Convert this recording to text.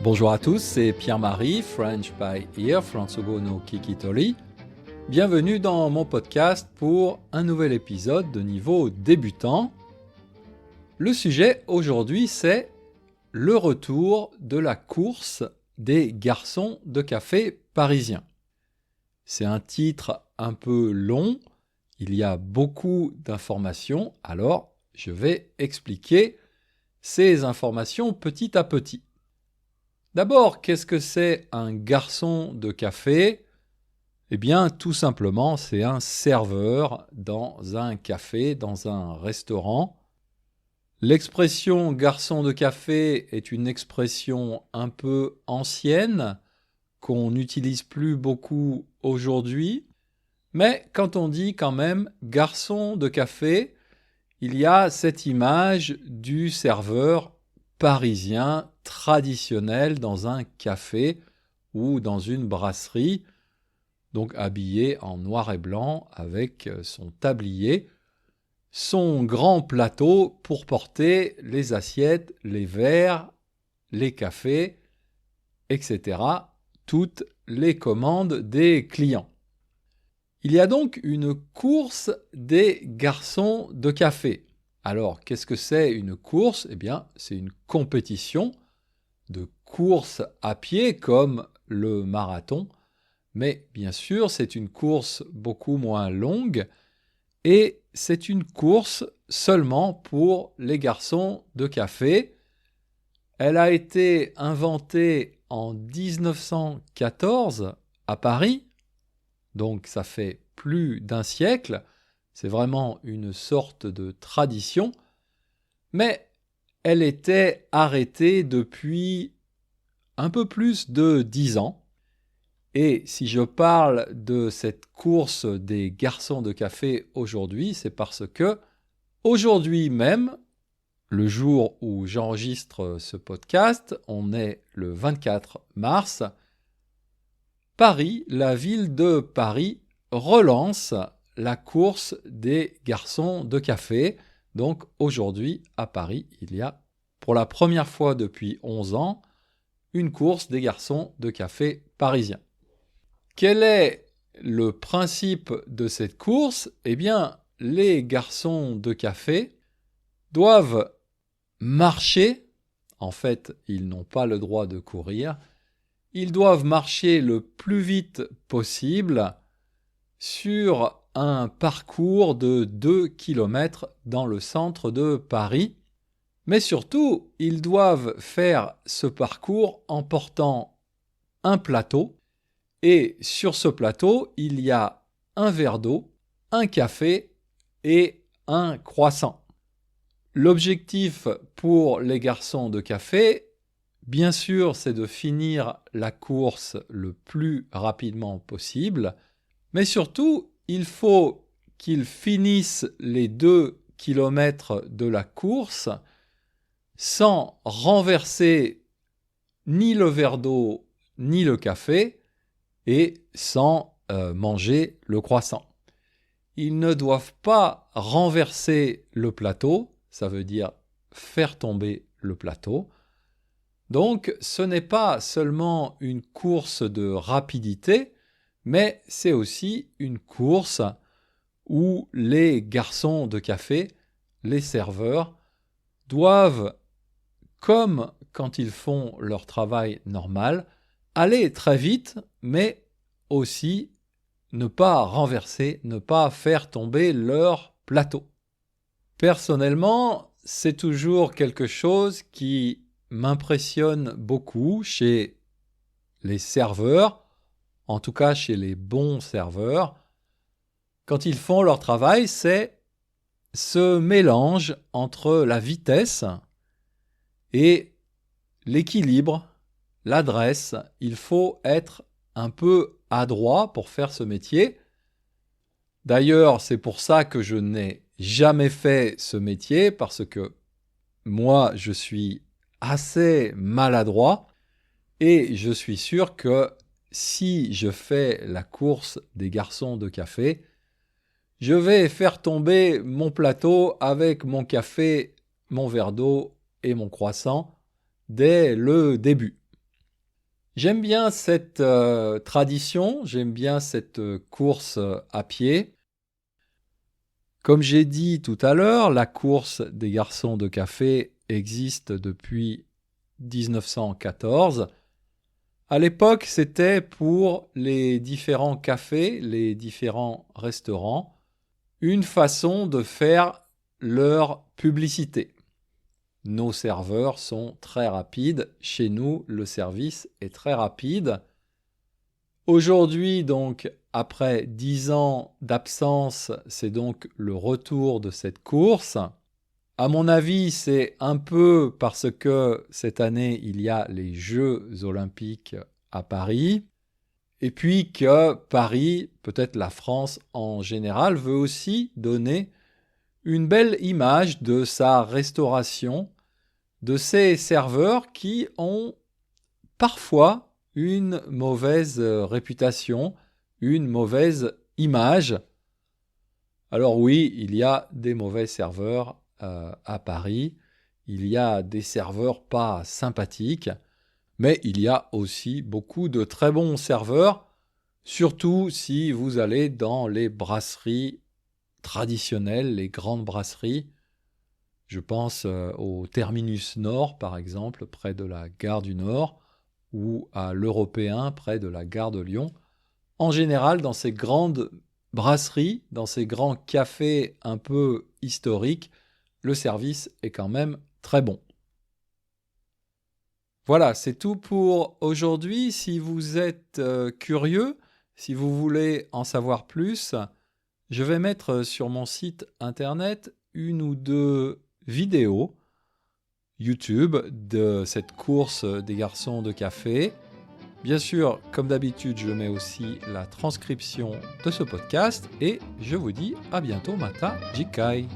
Bonjour à tous, c'est Pierre-Marie, French by Ear, Fransogo no Kikitori. Bienvenue dans mon podcast pour un nouvel épisode de niveau débutant. Le sujet aujourd'hui, c'est le retour de la course des garçons de café parisiens. C'est un titre un peu long, il y a beaucoup d'informations, alors je vais expliquer ces informations petit à petit. D'abord, qu'est-ce que c'est un garçon de café ? Eh bien, tout simplement, c'est un serveur dans un café, dans un restaurant. L'expression garçon de café est une expression un peu ancienne, qu'on n'utilise plus beaucoup aujourd'hui. Mais quand on dit quand même garçon de café, il y a cette image du serveur parisien traditionnel dans un café ou dans une brasserie, donc habillé en noir et blanc avec son tablier, son grand plateau pour porter les assiettes, les verres, les cafés, etc., toutes les commandes des clients. Il y a donc une course des garçons de café. Alors, qu'est-ce que c'est une course ? Eh bien, c'est une compétition de course à pied comme le marathon. Mais bien sûr, c'est une course beaucoup moins longue et c'est une course seulement pour les garçons de café. Elle a été inventée en 1914 à Paris. Donc ça fait plus d'un siècle, c'est vraiment une sorte de tradition, mais elle était arrêtée depuis un peu plus de 10 ans. Et si je parle de cette course des garçons de café aujourd'hui, c'est parce que aujourd'hui même, le jour où j'enregistre ce podcast, on est le 24 mars, Paris, la ville de Paris, relance la course des garçons de café. Donc aujourd'hui, à Paris, il y a pour la première fois depuis 11 ans, une course des garçons de café parisiens. Quel est le principe de cette course ? Eh bien, les garçons de café doivent marcher. En fait, ils n'ont pas le droit de courir. Ils doivent marcher le plus vite possible sur un parcours de 2 km dans le centre de Paris. Mais surtout, ils doivent faire ce parcours en portant un plateau. Et sur ce plateau, il y a un verre d'eau, un café et un croissant. L'objectif pour les garçons de café, bien sûr, c'est de finir la course le plus rapidement possible, mais surtout, il faut qu'ils finissent les 2 km de la course sans renverser ni le verre d'eau ni le café et sans manger le croissant. Ils ne doivent pas renverser le plateau, ça veut dire faire tomber le plateau. Donc, ce n'est pas seulement une course de rapidité, mais c'est aussi une course où les garçons de café, les serveurs, doivent, comme quand ils font leur travail normal, aller très vite, mais aussi ne pas renverser, ne pas faire tomber leur plateau. Personnellement, c'est toujours quelque chose qui m'impressionne beaucoup chez les serveurs, en tout cas chez les bons serveurs. Quand ils font leur travail, c'est ce mélange entre la vitesse et l'équilibre, l'adresse. Il faut être un peu adroit pour faire ce métier. D'ailleurs, c'est pour ça que je n'ai jamais fait ce métier, parce que moi, je suis assez maladroit et je suis sûr que si je fais la course des garçons de café, je vais faire tomber mon plateau avec mon café, mon verre d'eau et mon croissant dès le début. J'aime bien cette tradition, j'aime bien cette course à pied. Comme j'ai dit tout à l'heure, la course des garçons de café existe depuis 1914. À l'époque, c'était pour les différents cafés, les différents restaurants, une façon de faire leur publicité. Nos serveurs sont très rapides. Chez nous, le service est très rapide. Aujourd'hui, donc, après 10 ans d'absence, c'est donc le retour de cette course. À mon avis, c'est un peu parce que cette année, il y a les Jeux olympiques à Paris. Et puis que Paris, peut-être la France en général, veut aussi donner une belle image de sa restauration, de ces serveurs qui ont parfois une mauvaise réputation, une mauvaise image. Alors oui, il y a des mauvais serveurs à Paris, il y a des serveurs pas sympathiques, mais il y a aussi beaucoup de très bons serveurs, surtout si vous allez dans les brasseries traditionnelles, les grandes brasseries. Je pense au Terminus Nord, par exemple, près de la gare du Nord, ou à l'Européen, près de la gare de Lyon. En général, dans ces grandes brasseries, dans ces grands cafés un peu historiques, le service est quand même très bon. Voilà, c'est tout pour aujourd'hui. Si vous êtes curieux, si vous voulez en savoir plus, je vais mettre sur mon site internet une ou deux vidéos YouTube de cette course des garçons de café. Bien sûr, comme d'habitude, je mets aussi la transcription de ce podcast et je vous dis à bientôt, Mata Jikai.